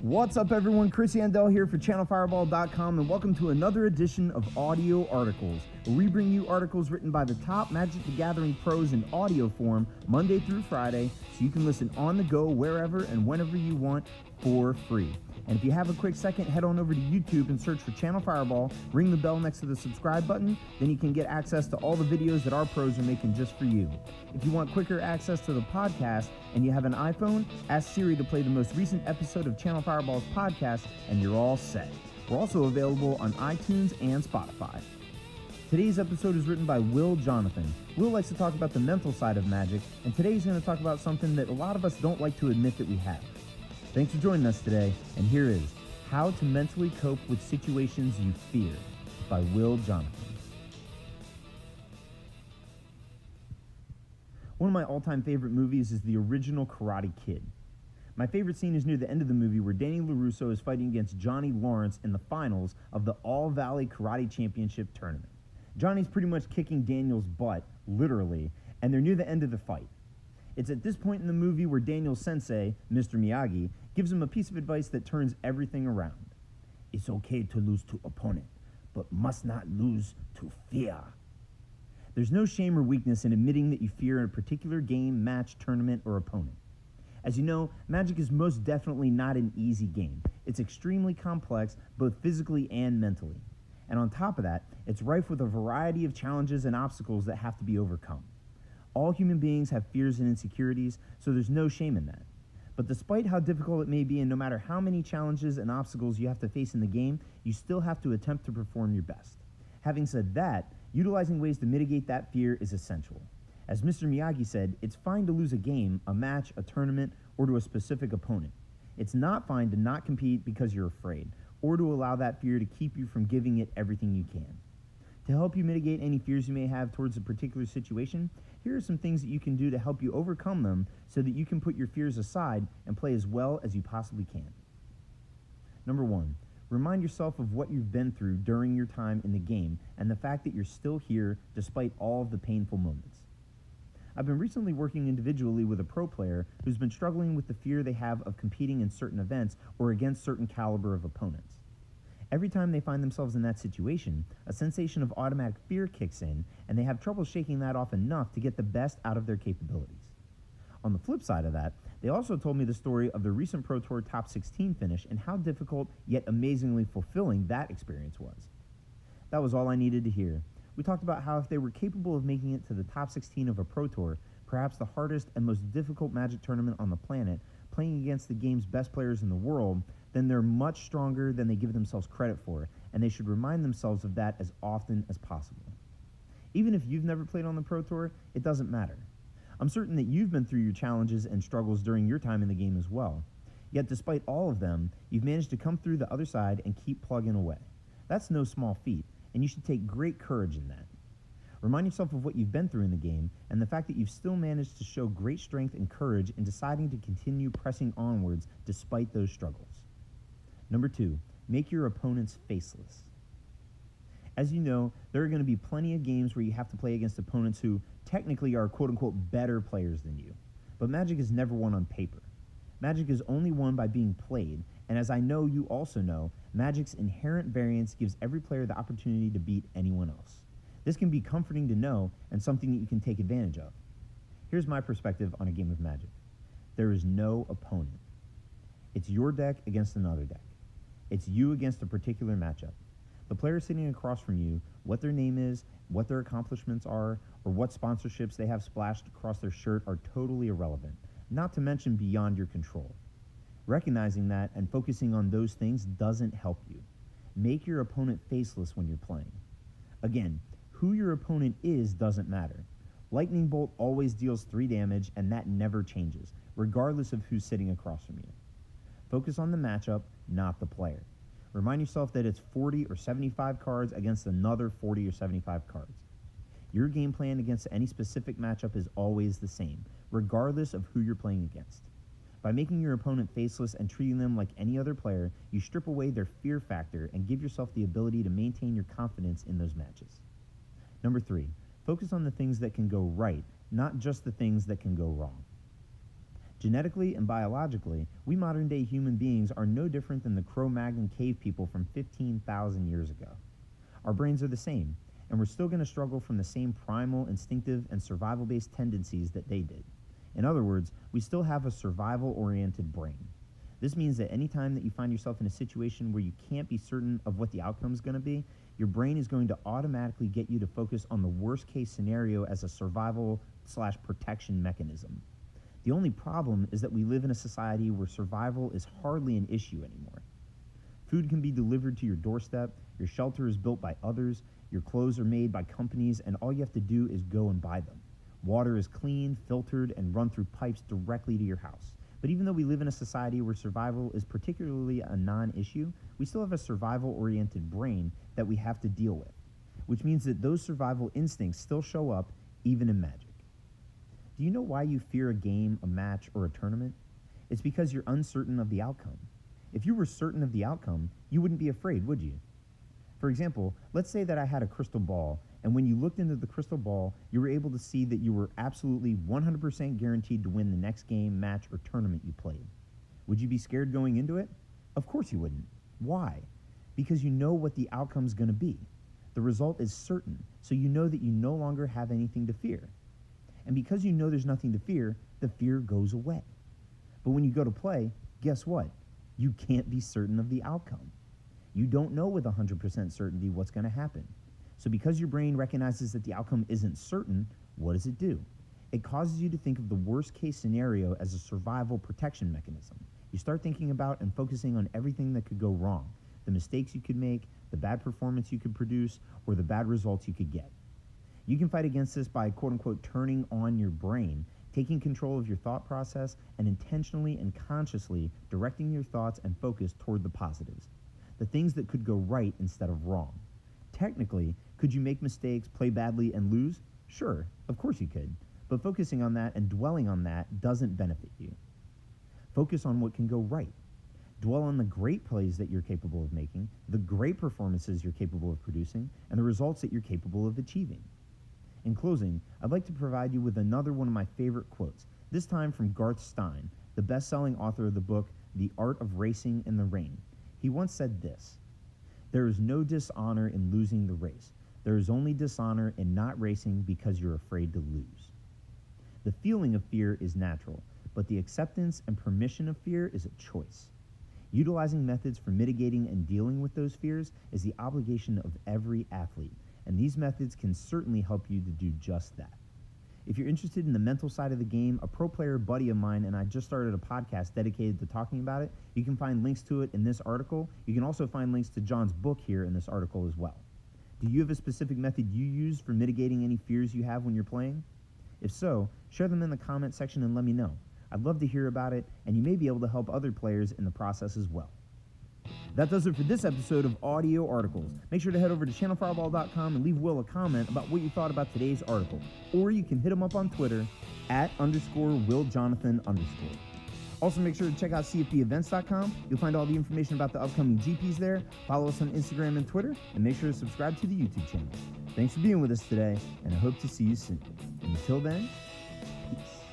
What's up, everyone? Chris Yandel here for Channelfireball.com, and welcome to another edition of Audio Articles, where we bring you articles written by the top Magic the Gathering pros in audio form Monday through Friday, so you can listen on the go wherever and whenever you want for free. And if you have a quick second, head on over to YouTube and search for Channel Fireball, ring the bell next to the subscribe button, then you can get access to all the videos that our pros are making just for you. If you want quicker access to the podcast and you have an iPhone, ask Siri to play the most recent episode of Channel Fireball's podcast and you're all set. We're also available on iTunes and Spotify. Today's episode is written by Will Jonathan. Will likes to talk about the mental side of Magic, and today he's going to talk about something that a lot of us don't like to admit that we have. Thanks for joining us today, and here is How to Mentally Cope with Situations You Fear by Will Jonathan. One of my all-time favorite movies is the original Karate Kid. My favorite scene is near the end of the movie where Danny LaRusso is fighting against Johnny Lawrence in the finals of the All-Valley Karate Championship tournament. Johnny's pretty much kicking Daniel's butt, literally, and they're near the end of the fight. It's at this point in the movie where Daniel's sensei, Mr. Miyagi, gives him a piece of advice that turns everything around. It's okay to lose to opponent, but must not lose to fear. There's no shame or weakness in admitting that you fear a particular game, match, tournament, or opponent. As you know, Magic is most definitely not an easy game. It's extremely complex, both physically and mentally. And on top of that, it's rife with a variety of challenges and obstacles that have to be overcome. All human beings have fears and insecurities, so there's no shame in that. But despite how difficult it may be, and no matter how many challenges and obstacles you have to face in the game, you still have to attempt to perform your best. Having said that, utilizing ways to mitigate that fear is essential. As Mr. Miyagi said, it's fine to lose a game, a match, a tournament, or to a specific opponent. It's not fine to not compete because you're afraid, or to allow that fear to keep you from giving it everything you can. To help you mitigate any fears you may have towards a particular situation, here are some things that you can do to help you overcome them so that you can put your fears aside and play as well as you possibly can. Number 1, remind yourself of what you've been through during your time in the game and the fact that you're still here despite all of the painful moments. I've been recently working individually with a pro player who's been struggling with the fear they have of competing in certain events or against certain caliber of opponents. Every time they find themselves in that situation, a sensation of automatic fear kicks in, and they have trouble shaking that off enough to get the best out of their capabilities. On the flip side of that, they also told me the story of the recent Pro Tour Top 16 finish and how difficult yet amazingly fulfilling that experience was. That was all I needed to hear. We talked about how if they were capable of making it to the top 16 of a Pro Tour, perhaps the hardest and most difficult Magic tournament on the planet, playing against the game's best players in the world, then they're much stronger than they give themselves credit for, and they should remind themselves of that as often as possible. Even if you've never played on the Pro Tour, it doesn't matter. I'm certain that you've been through your challenges and struggles during your time in the game as well. Yet despite all of them, you've managed to come through the other side and keep plugging away. That's no small feat, and you should take great courage in that. Remind yourself of what you've been through in the game and the fact that you've still managed to show great strength and courage in deciding to continue pressing onwards despite those struggles. Number 2, make your opponents faceless. As you know, there are going to be plenty of games where you have to play against opponents who technically are quote-unquote better players than you. But Magic is never won on paper. Magic is only won by being played, and as I know you also know, Magic's inherent variance gives every player the opportunity to beat anyone else. This can be comforting to know and something that you can take advantage of. Here's my perspective on a game of Magic. There is no opponent. It's your deck against another deck. It's you against a particular matchup. The player sitting across from you, what their name is, what their accomplishments are, or what sponsorships they have splashed across their shirt are totally irrelevant, not to mention beyond your control. Recognizing that and focusing on those things doesn't help you. Make your opponent faceless when you're playing. Again, who your opponent is doesn't matter. Lightning Bolt always deals 3 damage, and that never changes, regardless of who's sitting across from you. Focus on the matchup, not the player. Remind yourself that it's 40 or 75 cards against another 40 or 75 cards. Your game plan against any specific matchup is always the same, regardless of who you're playing against. By making your opponent faceless and treating them like any other player, you strip away their fear factor and give yourself the ability to maintain your confidence in those matches. Number 3, focus on the things that can go right, not just the things that can go wrong. Genetically and biologically, we modern-day human beings are no different than the Cro-Magnon cave people from 15,000 years ago. Our brains are the same, and we're still going to struggle from the same primal, instinctive, and survival-based tendencies that they did. In other words, we still have a survival-oriented brain. This means that any time that you find yourself in a situation where you can't be certain of what the outcome is going to be, your brain is going to automatically get you to focus on the worst-case scenario as a survival/protection mechanism. The only problem is that we live in a society where survival is hardly an issue anymore. Food can be delivered to your doorstep, your shelter is built by others, your clothes are made by companies, and all you have to do is go and buy them. Water is clean, filtered, and run through pipes directly to your house. But even though we live in a society where survival is particularly a non-issue, we still have a survival-oriented brain that we have to deal with, which means that those survival instincts still show up even in Magic. Do you know why you fear a game, a match, or a tournament? It's because you're uncertain of the outcome. If you were certain of the outcome, you wouldn't be afraid, would you? For example, let's say that I had a crystal ball, and when you looked into the crystal ball, you were able to see that you were absolutely 100% guaranteed to win the next game, match, or tournament you played. Would you be scared going into it? Of course you wouldn't. Why? Because you know what the outcome's going to be. The result is certain, so you know that you no longer have anything to fear. And because you know there's nothing to fear, the fear goes away. But when you go to play, guess what? You can't be certain of the outcome. You don't know with 100% certainty what's going to happen. So because your brain recognizes that the outcome isn't certain, what does it do? It causes you to think of the worst case scenario as a survival protection mechanism. You start thinking about and focusing on everything that could go wrong, the mistakes you could make, the bad performance you could produce, or the bad results you could get. You can fight against this by, quote-unquote, turning on your brain, taking control of your thought process, and intentionally and consciously directing your thoughts and focus toward the positives, the things that could go right instead of wrong. Technically, could you make mistakes, play badly, and lose? Sure, of course you could, but focusing on that and dwelling on that doesn't benefit you. Focus on what can go right. Dwell on the great plays that you're capable of making, the great performances you're capable of producing, and the results that you're capable of achieving. In closing, I'd like to provide you with another one of my favorite quotes, this time from Garth Stein, the best-selling author of the book, The Art of Racing in the Rain. He once said this: "There is no dishonor in losing the race. There is only dishonor in not racing because you're afraid to lose." The feeling of fear is natural, but the acceptance and permission of fear is a choice. Utilizing methods for mitigating and dealing with those fears is the obligation of every athlete, and these methods can certainly help you to do just that. If you're interested in the mental side of the game, a pro player buddy of mine and I just started a podcast dedicated to talking about it. You can find links to it in this article. You can also find links to John's book here in this article as well. Do you have a specific method you use for mitigating any fears you have when you're playing? If so, share them in the comment section and let me know. I'd love to hear about it, and you may be able to help other players in the process as well. That does it for this episode of Audio Articles. Make sure to head over to channelfireball.com and leave Will a comment about what you thought about today's article. Or you can hit him up on Twitter @_WillJonathan_. Also, make sure to check out cfbevents.com. You'll find all the information about the upcoming GPs there. Follow us on Instagram and Twitter, and make sure to subscribe to the YouTube channel. Thanks for being with us today, and I hope to see you soon. Until then, peace.